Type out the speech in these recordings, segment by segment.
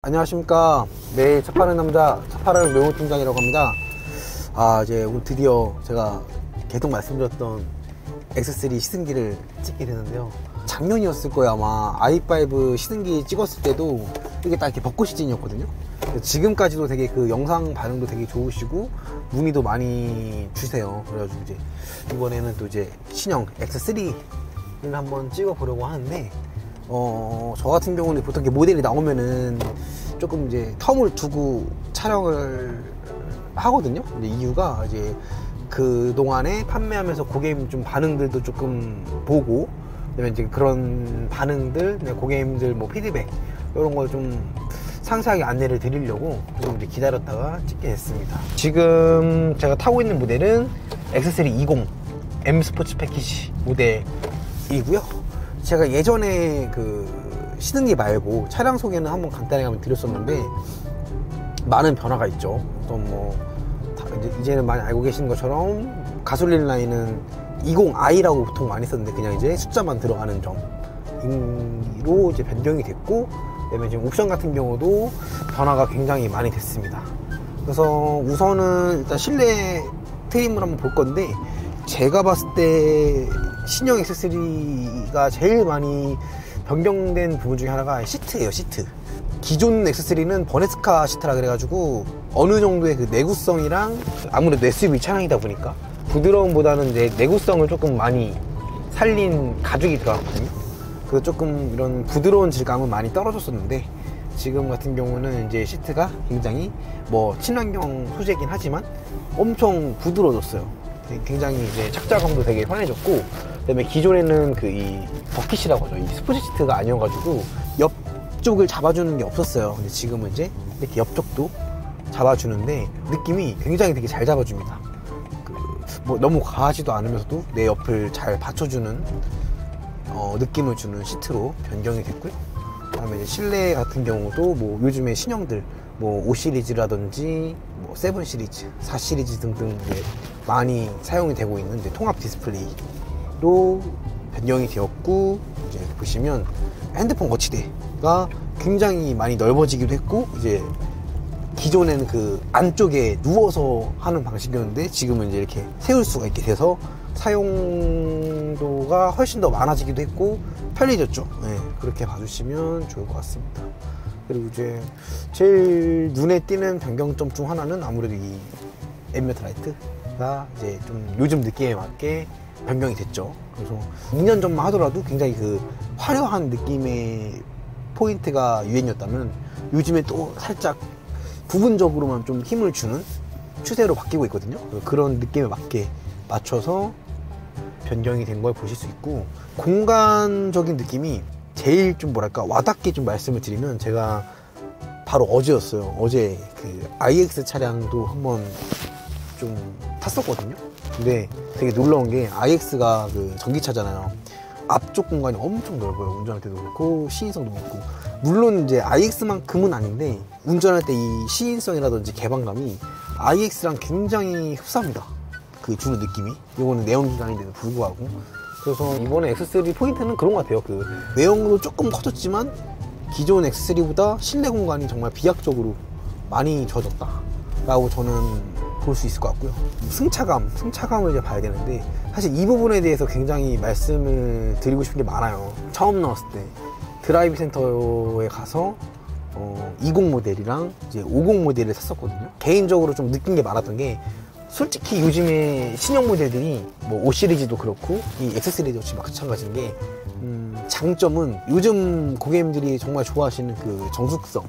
안녕하십니까. 매일 차 파는 남자, 차 파는 노영호 팀장이라고 합니다. 이제 오늘 드디어 제가 계속 말씀드렸던 X3 시승기를 찍게 되는데요. 작년이었을 거예요. 아마 i5 시승기 찍었을 때도 이게 딱 이렇게 벚꽃 시즌이었거든요. 지금까지도 되게 그 영상 반응도 되게 좋으시고 문의도 많이 주세요. 그래가지고 이제 이번에는 또 이제 신형 X3를 한번 찍어보려고 하는데, 저 같은 경우는 보통 이렇게 모델이 나오면은 조금 이제 텀을 두고 촬영을 하거든요. 근데 이유가 이제 그 동안에 판매하면서 고객님 좀 반응들도 조금 보고, 그다음에 이제 그런 반응들, 고객님들 뭐 피드백 이런 걸 좀 상세하게 안내를 드리려고 좀 이제 기다렸다가 찍게 됐습니다. 지금 제가 타고 있는 모델은 X3 20 M 스포츠 패키지 모델이고요. 제가 예전에 그 시승기 말고 차량 소개는 한번 간단하게 한번 드렸었는데 많은 변화가 있죠. 또 뭐 이제는 많이 알고 계시는 것처럼 가솔린 라인은 20i라고 보통 많이 썼는데 그냥 이제 숫자만 들어가는 점으로 이제 변경이 됐고, 그다음에 지금 옵션 같은 경우도 변화가 굉장히 많이 됐습니다. 그래서 우선은 일단 실내 트림을 한번 볼 건데, 제가 봤을 때 신형 X3가 제일 많이 변경된 부분 중에 하나가 시트예요. 시트. 기존 X3는 버네스카 시트라 그래가지고 어느 정도의 그 내구성이랑, 아무래도 SUV 차량이다 보니까 부드러움보다는 이제 내구성을 조금 많이 살린 가죽이 들어갔거든요. 그래서 조금 이런 부드러운 질감은 많이 떨어졌었는데, 지금 같은 경우는 이제 시트가 굉장히 뭐 친환경 소재이긴 하지만 엄청 부드러워졌어요. 굉장히 이제 착자감도 되게 편해졌고, 그다음에 기존에는 그 이 버킷이라고 하죠. 이 스포츠 시트가 아니어가지고 옆쪽을 잡아주는 게 없었어요. 근데 지금은 이제 이렇게 옆쪽도 잡아주는데 느낌이 굉장히 되게 잘 잡아줍니다. 뭐 너무 과하지도 않으면서도 내 옆을 잘 받쳐주는 느낌을 주는 시트로 변경이 됐고요. 그다음에 이제 실내 같은 경우도 뭐 요즘에 신형들 뭐 5 시리즈라든지 뭐 7 시리즈, 4 시리즈 등등 이제 많이 사용이 되고 있는 이제 통합 디스플레이로 변경이 되었고, 이제 보시면 핸드폰 거치대가 굉장히 많이 넓어지기도 했고, 이제 기존에는 그 안쪽에 누워서 하는 방식이었는데 지금은 이제 이렇게 세울 수가 있게 돼서 사용도가 훨씬 더 많아지기도 했고 편리해졌죠. 네, 그렇게 봐주시면 좋을 것 같습니다. 그리고 이제 제일 눈에 띄는 변경점 중 하나는 아무래도 이 앰비언트 라이트가 이제 좀 요즘 느낌에 맞게 변경이 됐죠. 그래서 2년 전만 하더라도 굉장히 그 화려한 느낌의 포인트가 유행이었다면 요즘에 또 살짝 부분적으로만 좀 힘을 주는 추세로 바뀌고 있거든요. 그런 느낌에 맞게 맞춰서 변경이 된 걸 보실 수 있고, 공간적인 느낌이 제일 좀 뭐랄까 와닿게 좀 말씀을 드리면, 제가 바로 어제였어요. 어제 그 iX 차량도 한번 좀 탔었거든요. 근데 되게 놀라운 게 iX가 그 전기차잖아요. 앞쪽 공간이 엄청 넓어요. 운전할 때도 그렇고 시인성도 그렇고. 물론 이제 iX만큼은 아닌데 운전할 때 이 시인성이라든지 개방감이 iX랑 굉장히 흡사합니다. 그 주는 느낌이. 이거는 내연기관인데도 불구하고. 그래서 이번에 X3 포인트는 그런 것 같아요. 그 외형도 조금 커졌지만 기존 X3보다 실내 공간이 정말 비약적으로 많이 좋아졌다 라고 저는 볼 수 있을 것 같고요. 승차감을 이제 봐야 되는데, 사실 이 부분에 대해서 굉장히 말씀을 드리고 싶은 게 많아요. 처음 나왔을 때 드라이브 센터에 가서 20 모델이랑 이제 50 모델을 샀었거든요. 개인적으로 좀 느낀 게 많았던 게, 솔직히 요즘에 신형 모델들이 뭐 5 시리즈도 그렇고 이 X3도 역시 마찬가지인 게, 장점은 요즘 고객님들이 정말 좋아하시는 그 정숙성,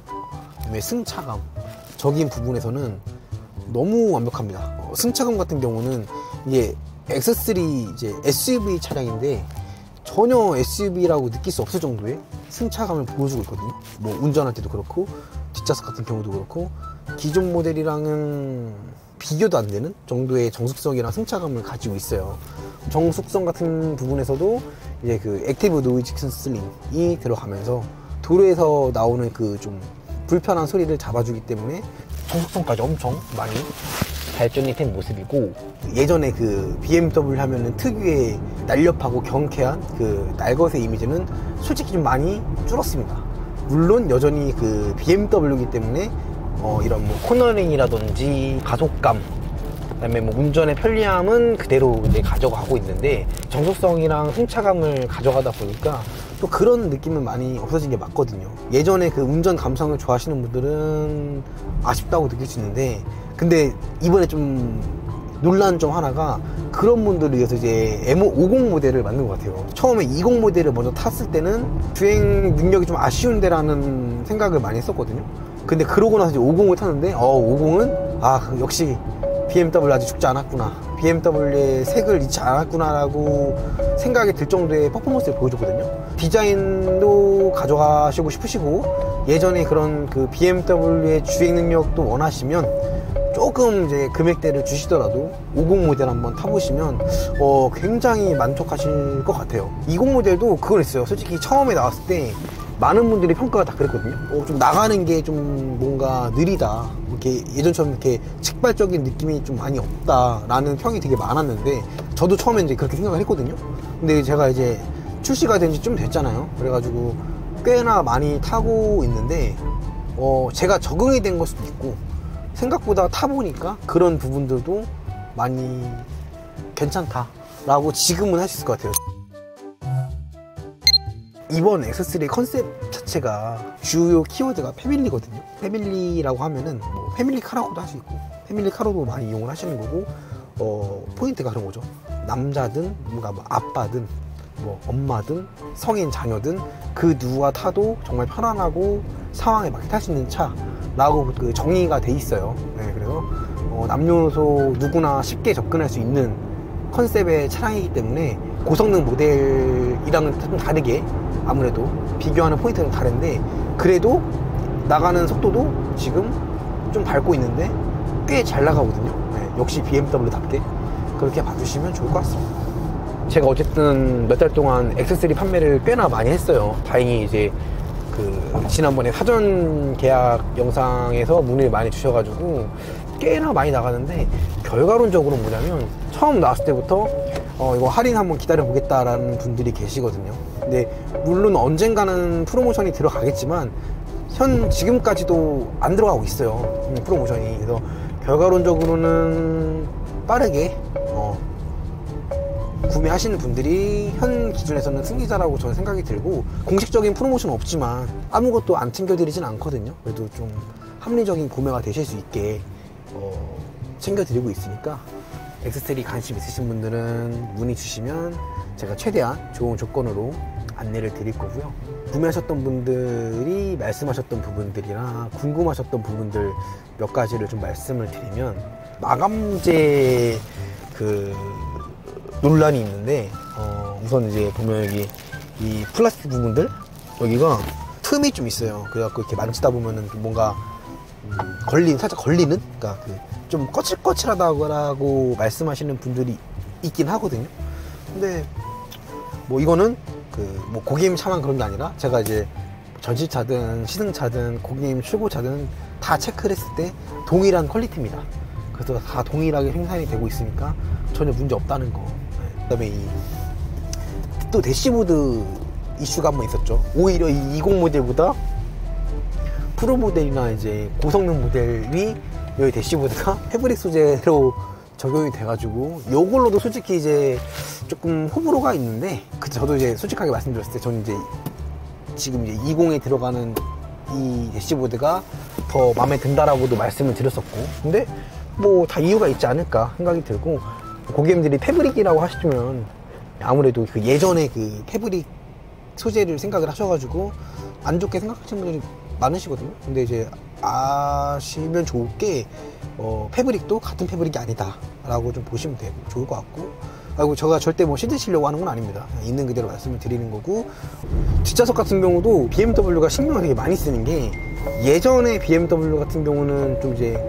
그다음에 승차감적인 부분에서는 너무 완벽합니다. 승차감 같은 경우는 이게 X3 이제 SUV 차량인데 전혀 SUV라고 느낄 수 없을 정도의 승차감을 보여주고 있거든요. 뭐 운전할 때도 그렇고 뒷좌석 같은 경우도 그렇고 기존 모델이랑은 비교도 안 되는 정도의 정숙성이랑 승차감을 가지고 있어요. 정숙성 같은 부분에서도 이제 그 액티브 노이즈 캔슬링이 들어가면서 도로에서 나오는 그 좀 불편한 소리를 잡아주기 때문에 정숙성까지 엄청 많이 발전이 된 모습이고, 예전에 그 BMW 하면은 특유의 날렵하고 경쾌한 그 날것의 이미지는 솔직히 좀 많이 줄었습니다. 물론 여전히 그 BMW이기 때문에 이런 뭐 코너링이라든지 가속감, 그다음에 뭐 운전의 편리함은 그대로 이제 가져가고 있는데 정속성이랑 승차감을 가져가다 보니까 또 그런 느낌은 많이 없어진 게 맞거든요. 예전에 그 운전 감성을 좋아하시는 분들은 아쉽다고 느낄 수 있는데, 근데 이번에 좀 논란 좀 하나가 그런 분들을 위해서 이제 M50 모델을 만든 것 같아요. 처음에 20 모델을 먼저 탔을 때는 주행 능력이 좀 아쉬운데라는 생각을 많이 했었거든요. 근데 그러고 나서 이제 50을 탔는데 50은 역시 BMW 아직 죽지 않았구나, BMW의 색을 잃지 않았구나라고 생각이 들 정도의 퍼포먼스를 보여줬거든요. 디자인도 가져가시고 싶으시고 예전에 그런 그 BMW의 주행 능력도 원하시면 조금 이제 금액대를 주시더라도 50 모델 한번 타보시면 굉장히 만족하실 것 같아요. 20 모델도 그걸 했어요. 솔직히 처음에 나왔을 때 많은 분들이 평가가 다 그랬거든요. 좀 나가는 게 좀 뭔가 느리다, 이렇게 예전처럼 이렇게 직발적인 느낌이 좀 많이 없다라는 평이 되게 많았는데, 저도 처음에 이제 그렇게 생각을 했거든요. 근데 제가 이제 출시가 된 지 좀 됐잖아요. 그래가지고 꽤나 많이 타고 있는데 제가 적응이 된 걸 수도 있고, 생각보다 타보니까 그런 부분들도 많이 괜찮다라고 지금은 할 수 있을 것 같아요. 이번 X3 컨셉 자체가 주요 키워드가 패밀리거든요. 패밀리라고 하면은 뭐 패밀리카라고도 할 수 있고 패밀리카로도 많이 이용을 하시는 거고, 포인트가 그런 거죠. 남자든 뭔가 뭐 아빠든 뭐 엄마든 성인 자녀든 그 누가 타도 정말 편안하고 상황에 맞게 탈 수 있는 차라고 그 정의가 돼 있어요. 네, 그래서 남녀노소 누구나 쉽게 접근할 수 있는 컨셉의 차량이기 때문에 고성능 모델이랑은 좀 다르게 아무래도 비교하는 포인트는 다른데, 그래도 나가는 속도도 지금 좀 밟고 있는데 꽤 잘 나가거든요. 네, 역시 BMW답게 그렇게 봐주시면 좋을 것 같습니다. 제가 어쨌든 몇 달 동안 X3 판매를 꽤나 많이 했어요. 다행히 이제 그 지난번에 사전 계약 영상에서 문의를 많이 주셔가지고 꽤나 많이 나가는데, 결과론적으로 뭐냐면 처음 나왔을 때부터 이거 할인 한번 기다려 보겠다라는 분들이 계시거든요. 근데 물론 언젠가는 프로모션이 들어가겠지만 지금까지도 안 들어가고 있어요, 프로모션이. 그래서 결과론적으로는 빠르게 구매하시는 분들이 현 기준에서는 승리자라고 저는 생각이 들고, 공식적인 프로모션은 없지만 아무것도 안 챙겨드리진 않거든요. 그래도 좀 합리적인 구매가 되실 수 있게 챙겨드리고 있으니까 X3 관심 있으신 분들은 문의 주시면 제가 최대한 좋은 조건으로 안내를 드릴 거고요. 구매하셨던 분들이 말씀하셨던 부분들이나 궁금하셨던 부분들 몇 가지를 좀 말씀을 드리면, 마감재 그 논란이 있는데, 우선 이제 보면 여기 이 플라스틱 부분들 여기가 틈이 좀 있어요. 그래갖고 이렇게 만지다 보면은 뭔가 살짝 걸리는, 그러니까 좀 거칠거칠하다고 말씀하시는 분들이 있긴 하거든요. 근데 뭐 이거는 뭐 고객님 차만 그런 게 아니라 제가 이제 전시차든 시승차든 고객님 출고차든 다 체크를 했을 때 동일한 퀄리티입니다. 그래서 다 동일하게 생산이 되고 있으니까 전혀 문제 없다는 거. 그다음에 또 대시보드 이슈가 한번 있었죠. 오히려 이 20 모델보다 프로 모델이나 이제 고성능 모델이 여기 대시보드가 패브릭 소재로 적용이 돼가지고 요걸로도 솔직히 이제 조금 호불호가 있는데, 저도 이제 솔직하게 말씀드렸을 때 저는 이제 지금 이제 20에 들어가는 이 대시보드가 더 마음에 든다라고도 말씀을 드렸었고, 근데 뭐 다 이유가 있지 않을까 생각이 들고, 고객님들이 패브릭이라고 하시면 아무래도 그 예전에 그 패브릭 소재를 생각을 하셔가지고 안 좋게 생각하시는 분들이 많으시거든요. 근데 이제 아시면 좋을 게 패브릭도 같은 패브릭이 아니다 라고 좀 보시면 되고 좋을 것 같고, 그리고 제가 절대 뭐 신드시려고 하는 건 아닙니다. 있는 그대로 말씀을 드리는 거고, 뒷좌석 같은 경우도 BMW가 신경을 되게 많이 쓰는 게, 예전에 BMW 같은 경우는 좀 이제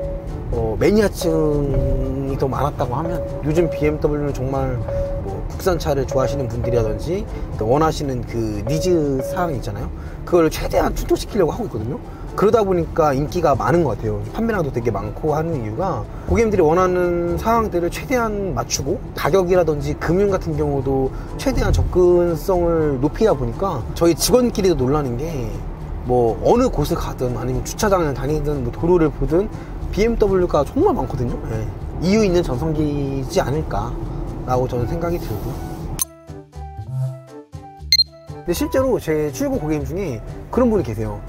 매니아층이 더 많았다고 하면, 요즘 BMW는 정말 뭐 국산차를 좋아하시는 분들이라든지 원하시는 그 니즈 사항이 있잖아요. 그걸 최대한 충족시키려고 하고 있거든요. 그러다 보니까 인기가 많은 것 같아요. 판매량도 되게 많고 하는 이유가, 고객님들이 원하는 사항들을 최대한 맞추고, 가격이라든지 금융 같은 경우도 최대한 접근성을 높이다 보니까 저희 직원끼리도 놀라는 게, 뭐 어느 곳을 가든 아니면 주차장을 다니든 뭐 도로를 보든 BMW가 정말 많거든요. 예. 이유 있는 전성기이지 않을까 라고 저는 생각이 들고요. 근데 실제로 제 출고 고객님 중에 그런 분이 계세요.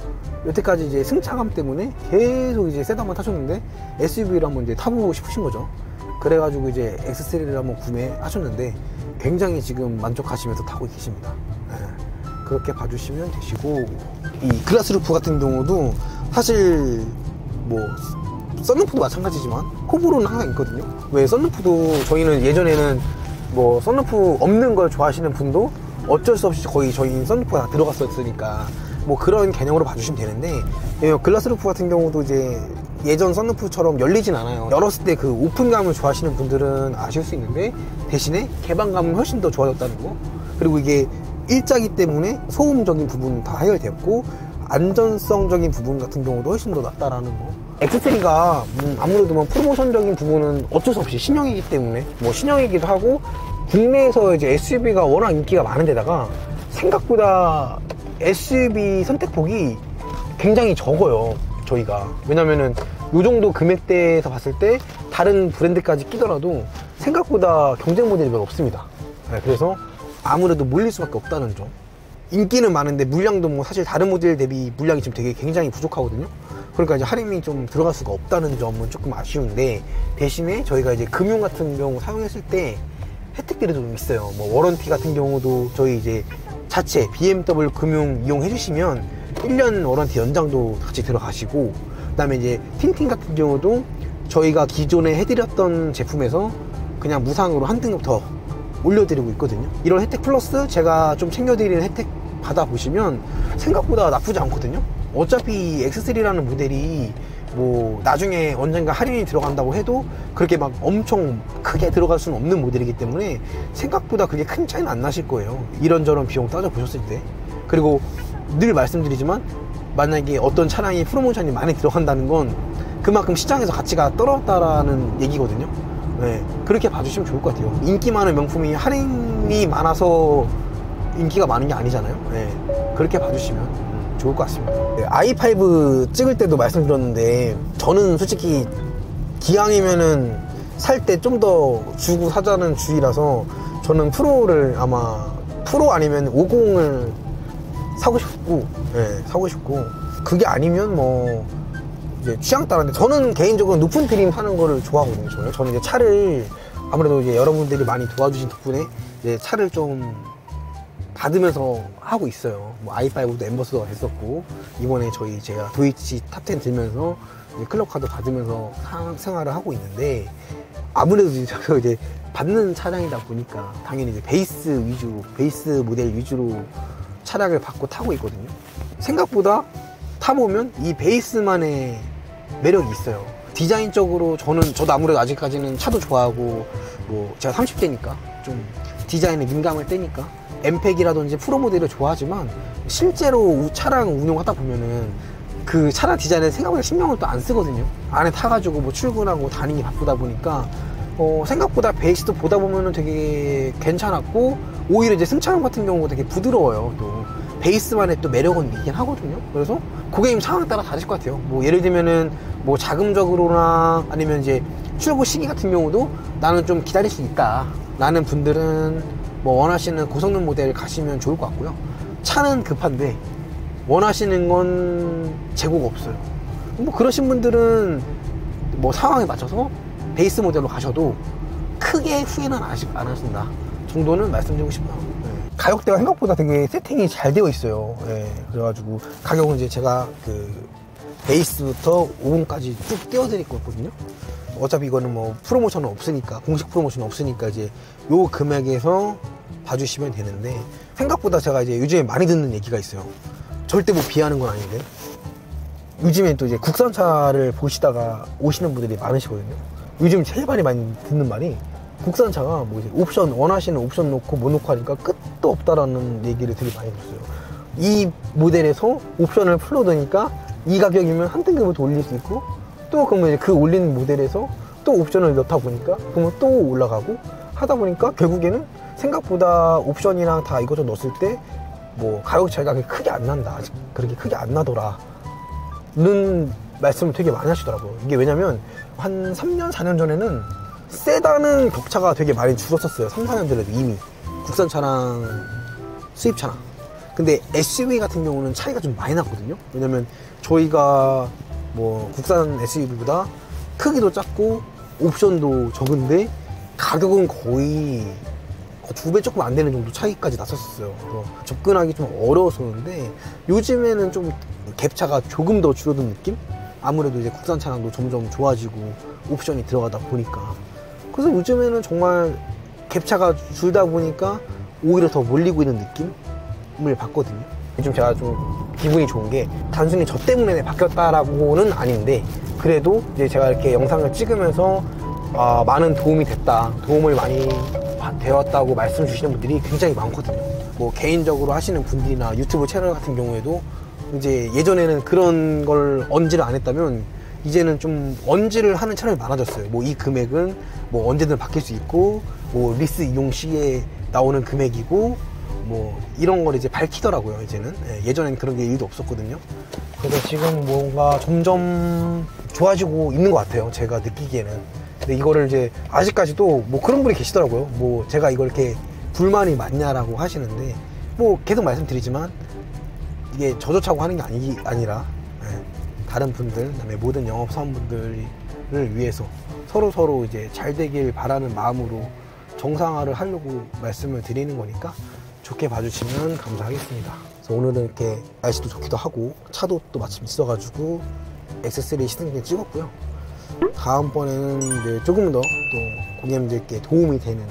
여태까지 이제 승차감 때문에 계속 이제 세단만 타셨는데 SUV를 한번 이제 타보고 싶으신 거죠. 그래가지고 이제 X3를 한번 구매하셨는데 굉장히 지금 만족하시면서 타고 계십니다. 예. 그렇게 봐주시면 되시고, 이 글라스 루프 같은 경우도 사실 뭐 썬루프도 마찬가지지만 호불호는 항상 있거든요. 왜 썬루프도 저희는 예전에는 뭐 썬루프 없는 걸 좋아하시는 분도 어쩔 수 없이 거의 저희 썬루프가 다 들어갔었으니까 뭐 그런 개념으로 봐주시면 되는데, 글라스 루프 같은 경우도 이제 예전 썬루프처럼 열리진 않아요. 열었을 때 그 오픈감을 좋아하시는 분들은 아실 수 있는데 대신에 개방감은 훨씬 더 좋아졌다는 거. 그리고 이게 일자기 때문에 소음적인 부분은 다 해결되었고 안전성적인 부분 같은 경우도 훨씬 더 낫다라는 거. X3가 아무래도 뭐 프로모션적인 부분은 어쩔 수 없이 신형이기 때문에 뭐 신형이기도 하고, 국내에서 이제 SUV가 워낙 인기가 많은 데다가 생각보다 SUV 선택폭이 굉장히 적어요, 저희가. 왜냐면은 요 정도 금액대에서 봤을 때 다른 브랜드까지 끼더라도 생각보다 경쟁 모델이 별로 없습니다. 네, 그래서 아무래도 몰릴 수밖에 없다는 점. 인기는 많은데 물량도 뭐 사실 다른 모델 대비 물량이 지금 되게 굉장히 부족하거든요. 그러니까 이제 할인이 좀 들어갈 수가 없다는 점은 조금 아쉬운데, 대신에 저희가 이제 금융 같은 경우 사용했을 때 혜택들이 좀 있어요. 뭐 워런티 같은 경우도 저희 이제 자체 BMW 금융 이용해 주시면 1년 워런티 연장도 같이 들어가시고, 그 다음에 이제 틴팅 같은 경우도 저희가 기존에 해드렸던 제품에서 그냥 무상으로 한 등급 더 올려드리고 있거든요. 이런 혜택 플러스 제가 좀 챙겨드리는 혜택 받아보시면 생각보다 나쁘지 않거든요. 어차피 X3라는 모델이 뭐 나중에 언젠가 할인이 들어간다고 해도 그렇게 막 엄청 크게 들어갈 수는 없는 모델이기 때문에 생각보다 그게 큰 차이는 안 나실 거예요, 이런저런 비용 따져보셨을 때. 그리고 늘 말씀드리지만 만약에 어떤 차량이 프로모션이 많이 들어간다는 건 그만큼 시장에서 가치가 떨어졌다라는 얘기거든요. 네, 그렇게 봐주시면 좋을 것 같아요. 인기 많은 명품이 할인이 많아서 인기가 많은 게 아니잖아요. 네, 그렇게 봐주시면 좋을 것 같습니다. 네, i5 찍을 때도 말씀드렸는데 저는 솔직히 기왕이면은 살 때 좀 더 주고 사자는 주의라서 저는 프로를 아마 프로 아니면 50을 사고 싶고, 네, 사고 싶고, 그게 아니면 뭐 이제 취향 따라인데 저는 개인적으로 높은 트림 사는 거를 좋아하거든요. 저는 이제 차를 아무래도 이제 여러분들이 많이 도와주신 덕분에 이제 차를 좀 받으면서 하고 있어요. 뭐 i5도 엠버서더가 됐었고, 이번에 제가 도이치 탑10 들면서 이제 클럽카도 받으면서 생활을 하고 있는데, 아무래도 제가 이제 받는 차량이다 보니까 당연히 이제 베이스 모델 위주로 차량을 받고 타고 있거든요. 생각보다 타보면 이 베이스만의 매력이 있어요. 디자인적으로 저도 아무래도 아직까지는 차도 좋아하고, 뭐 제가 30대니까 좀 디자인에 민감할 때니까 엠팩이라든지 프로 모델을 좋아하지만, 실제로 차량 운용하다 보면은 그 차량 디자인에 생각보다 신경을 또 안 쓰거든요. 안에 타가지고 뭐 출근하고 다니기 바쁘다 보니까 생각보다 베이스도 보다 보면은 되게 괜찮았고, 오히려 이제 승차감 같은 경우가 되게 부드러워요. 또 베이스만의 또 매력은 있긴 하거든요. 그래서 고객님 상황에 따라 다르실 것 같아요. 뭐 예를 들면은 뭐 자금적으로나 아니면 이제 출고 시기 같은 경우도 나는 좀 기다릴 수 있다 라는 분들은 뭐 원하시는 고성능 모델 가시면 좋을 것 같고요. 차는 급한데 원하시는 건 재고가 없어요. 뭐 그러신 분들은 뭐 상황에 맞춰서 베이스 모델로 가셔도 크게 후회는 안 하신다 정도는 말씀드리고 싶어요. 네. 가격대가 생각보다 되게 세팅이 잘 되어 있어요. 네. 그래가지고 가격은 이제 제가 그 베이스부터 50까지 쭉 띄워드릴 거거든요. 어차피 이거는 뭐 프로모션은 없으니까, 공식 프로모션은 없으니까 이제 요 금액에서 봐주시면 되는데, 생각보다 제가 이제 요즘에 많이 듣는 얘기가 있어요. 절대 뭐 비하는 건 아닌데, 요즘에 또 이제 국산차를 보시다가 오시는 분들이 많으시거든요. 요즘 제일 많이 듣는 말이 국산차가 뭐 이제 옵션, 원하시는 옵션 놓고 못 놓고 하니까 끝도 없다라는 얘기를 되게 많이 들었어요. 이 모델에서 옵션을 풀러 드니까 이 가격이면 한 등급을 더 올릴 수 있고, 또 그러면 이제 그 올리는 모델에서 또 옵션을 넣다 보니까 그러면 또 올라가고 하다 보니까 결국에는 생각보다 옵션이랑 다 이것저것 넣었을 때 뭐 가격 차이가 그렇게 크게 안 난다, 아직 그렇게 크게 안 나더라 는 말씀을 되게 많이 하시더라고요. 이게 왜냐면 한 3년 4년 전에는 세단은 격차가 되게 많이 줄었었어요. 3, 4년 전에도 이미 국산 차랑 수입 차랑. 근데 SUV 같은 경우는 차이가 좀 많이 나거든요. 왜냐면 저희가 뭐 국산 SUV보다 크기도 작고 옵션도 적은데 가격은 거의 2배 조금 안 되는 정도 차이까지 났었어요. 그래서 접근하기 좀 어려웠었는데 요즘에는 좀 갭차가 조금 더 줄어든 느낌? 아무래도 이제 국산 차량도 점점 좋아지고 옵션이 들어가다 보니까. 그래서 요즘에는 정말 갭차가 줄다 보니까 오히려 더 몰리고 있는 느낌을 받거든요. 요즘 제가 좀 기분이 좋은 게 단순히 저 때문에 바뀌었다라고는 아닌데, 그래도 이제 제가 이렇게 영상을 찍으면서 많은 도움이 됐다, 도움을 많이 되었다고 말씀 주시는 분들이 굉장히 많거든요. 뭐 개인적으로 하시는 분들이나 유튜브 채널 같은 경우에도 이제 예전에는 그런 걸 언지를 안 했다면 이제는 좀 언지를 하는 채널이 많아졌어요. 뭐 이 금액은 뭐 언제든 바뀔 수 있고, 뭐 리스 이용 시에 나오는 금액이고, 뭐 이런 걸 이제 밝히더라고요. 이제는 예전엔 그런 게 일도 없었거든요. 그래서 지금 뭔가 점점 좋아지고 있는 것 같아요, 제가 느끼기에는. 근데 이거를 이제 아직까지도 뭐 그런 분이 계시더라고요. 뭐 제가 이걸 이렇게 불만이 많냐라고 하시는데, 뭐 계속 말씀드리지만 이게 저조차고 하는 게 아니라 다른 분들, 그다음에 모든 영업사원분들을 위해서 서로 이제 잘 되길 바라는 마음으로 정상화를 하려고 말씀을 드리는 거니까 좋게 봐주시면 감사하겠습니다. 그래서 오늘은 이렇게 날씨도 좋기도 하고 차도 또 마침 있어가지고 X3 시승기 찍었고요. 다음번에는 이제 조금 더 또 고객님들께 도움이 되는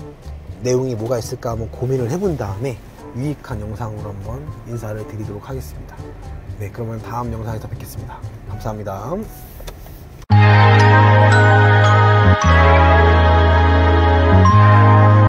내용이 뭐가 있을까 한번 고민을 해본 다음에 유익한 영상으로 한번 인사를 드리도록 하겠습니다. 네, 그러면 다음 영상에서 뵙겠습니다. 감사합니다.